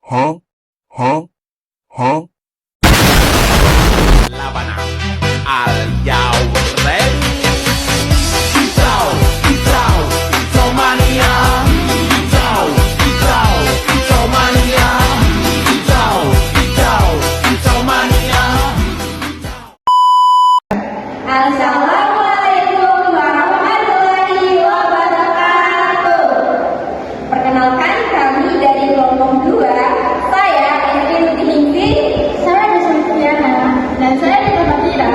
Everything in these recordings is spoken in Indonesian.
Huh? Huh? Huh? Labanang Al ready? Itaw mania. Itaw mania. Itaw mania. Assalamualaikum warahmatullahi wabarakatuh. Perkenalkan kami dari kelompok 2. Saya Erin Tinggi, saya Desa Fitriana, dan saya Dita Fatira.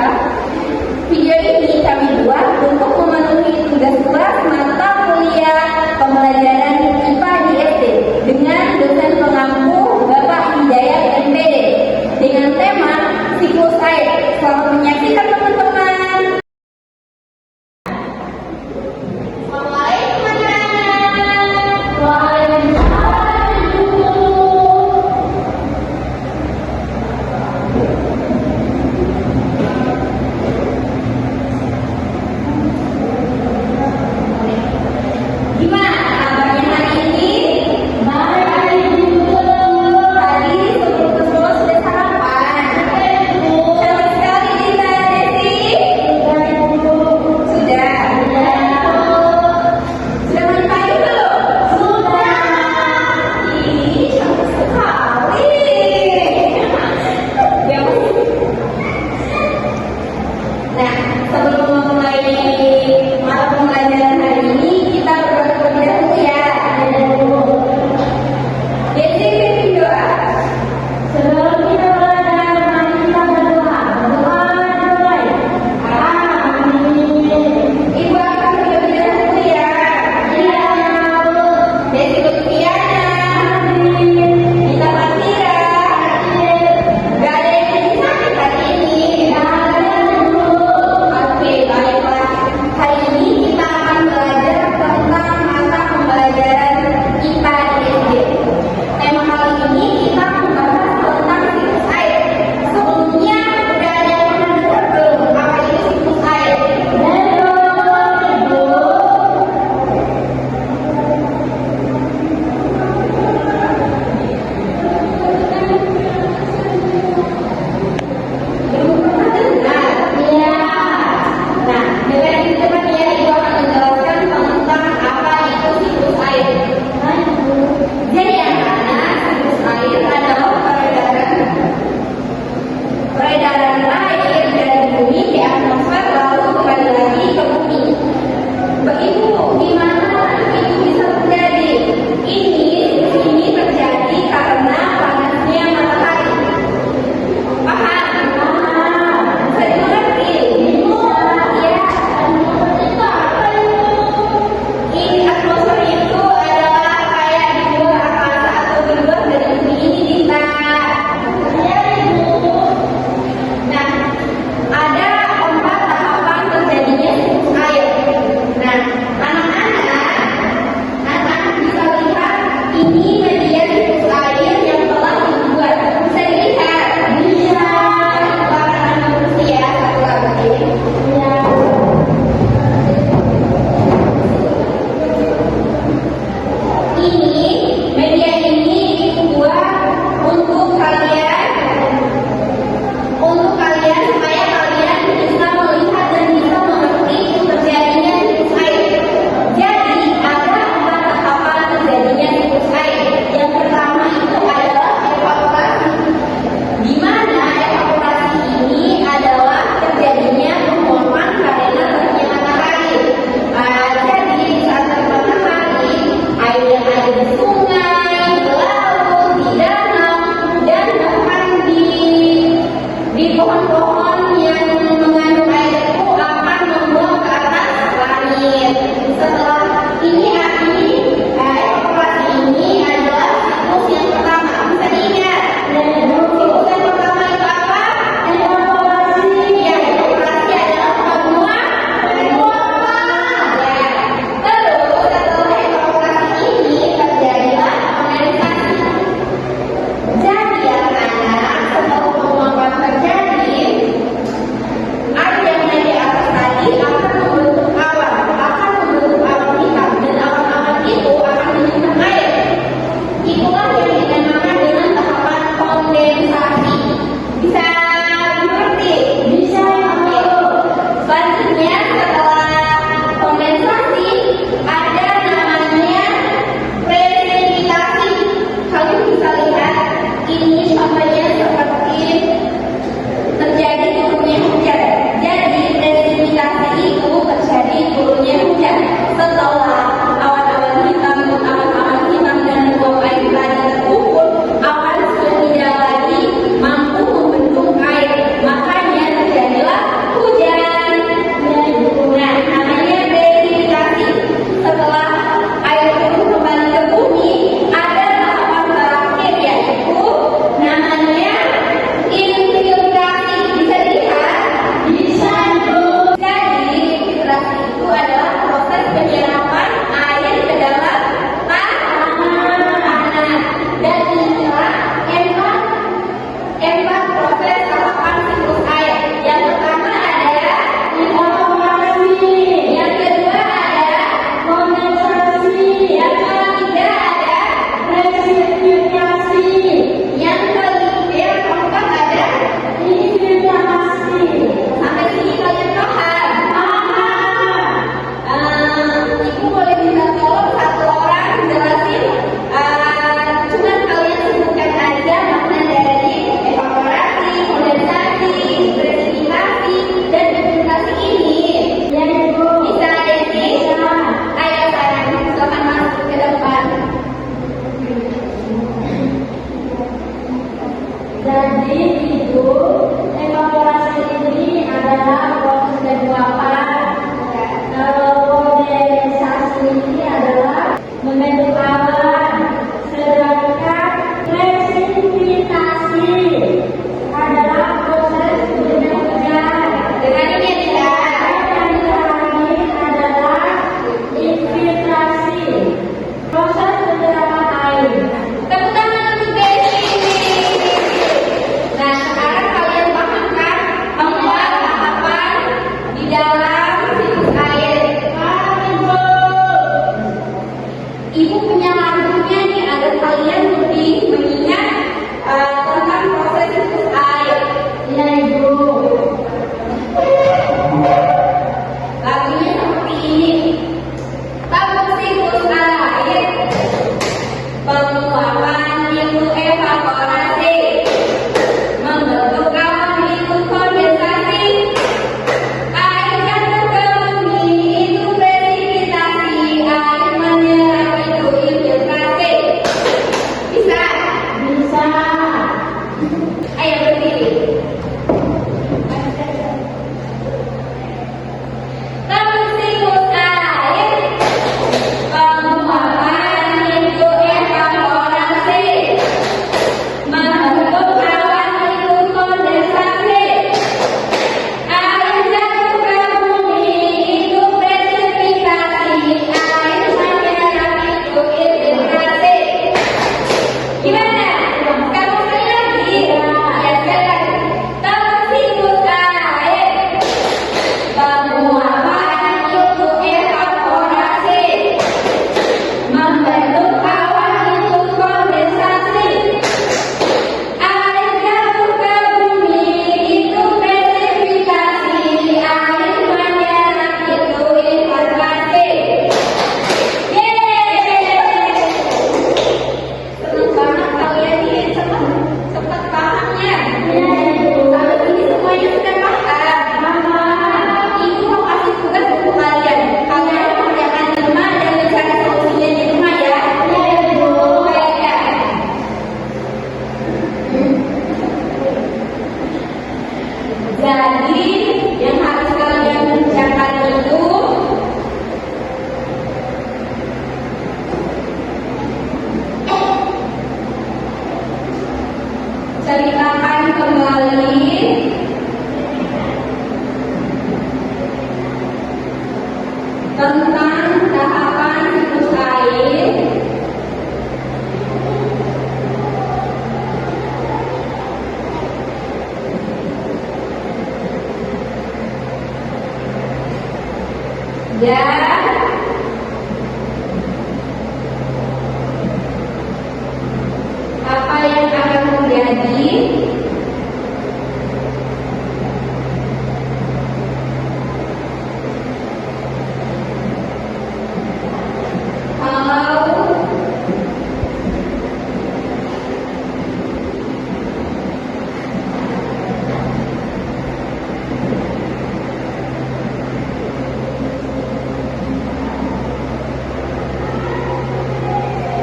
Video ini kami Jadi Ibu, evaporasi ini adalah proses penguapan. Kalau kondensasi ini adalah membentuk awan. Sedangkan presipitasi adalah proses turunnya hujan. Dengan ini tidak. Yang terakhir adalah infiltrasi, proses penyerapan air. Tepuk tangan untuk Desi. Nah, sekarang kalian paham kan bahwa tahapan di dalam siklus air? Ibu punya lagunya nih agar kalian lebih mengingat tentang proses siklus air. Iya Ibu. Lagunya seperti ini. Tabung siklus air, penguapan itu evaporasi, membentuk awan itu kondensasi, air jatuh ke bumi itu presipitasi, air menyerap itu infiltrasi. Bisa? Bisa. Ayo berdiri. Tabung siklus air, penguapan itu evaporasi, membentuk awan itu kondensasi, air jatuh ke bumi itu presipitasi, air menyerap itu infiltrasi. Gimana? Kamu sekali lagi? Ya sekali lagi. Tabung siklus air, penguapan itu evaporasi, membentuk awan itu kondensasi, air jatuh ke bumi itu presipitasi, air menyerap itu infiltrasi. Yeay! Senang banget kalian ini cepat pahamnya. Kalau ini semuanya sudah paham. Ibu mau kasih tugas untuk kalian. Kalian mengerjakan di rumah dan mencari solusinya di rumah ya. Iya Ibu. Baik ya. Jadi yang harus kalian kerjakan itu ceritakan kembali tentang tahapan siklus air dan apa yang akan terjadi kalau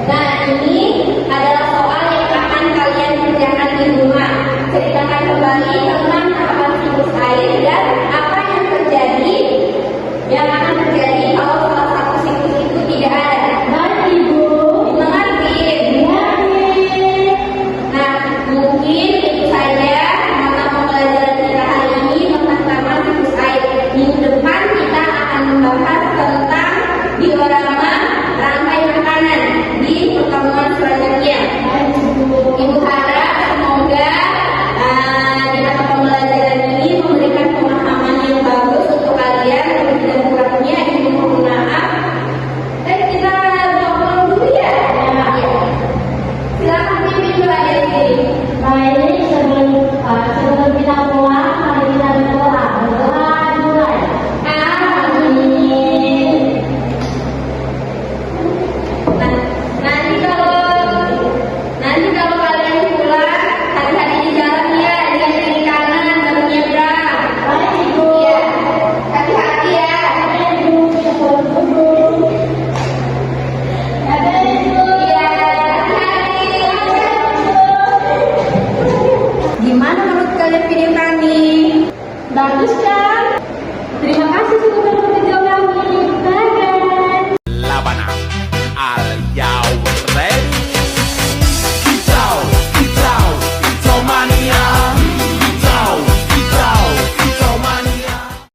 nah ini adalah soal yang akan kalian kerjakan di rumah. Ceritakan kembali tentang tahapan siklus air dan apa yang terjadi, yang akan terjadi kalau salah satu siklus itu tidak ada. Baik Ibu. Dimengerti? Dimengerti. Nah, mungkin itu saja mata pembelajaran kita hari ini tentang tahapan siklus air. Minggu depan kita akan membahas tentang diorama rantai makanan di pertemuan selanjutnya. Ibu harap semoga di mata pembelajaran ini memberikan pemahaman yang bagus untuk kalian. Tidak kurangnya Ibu mohon maaf. Dan kita ngobrol dulu ya. Silakan pimpin Mbak Desi. Baik, sebelum kita pulang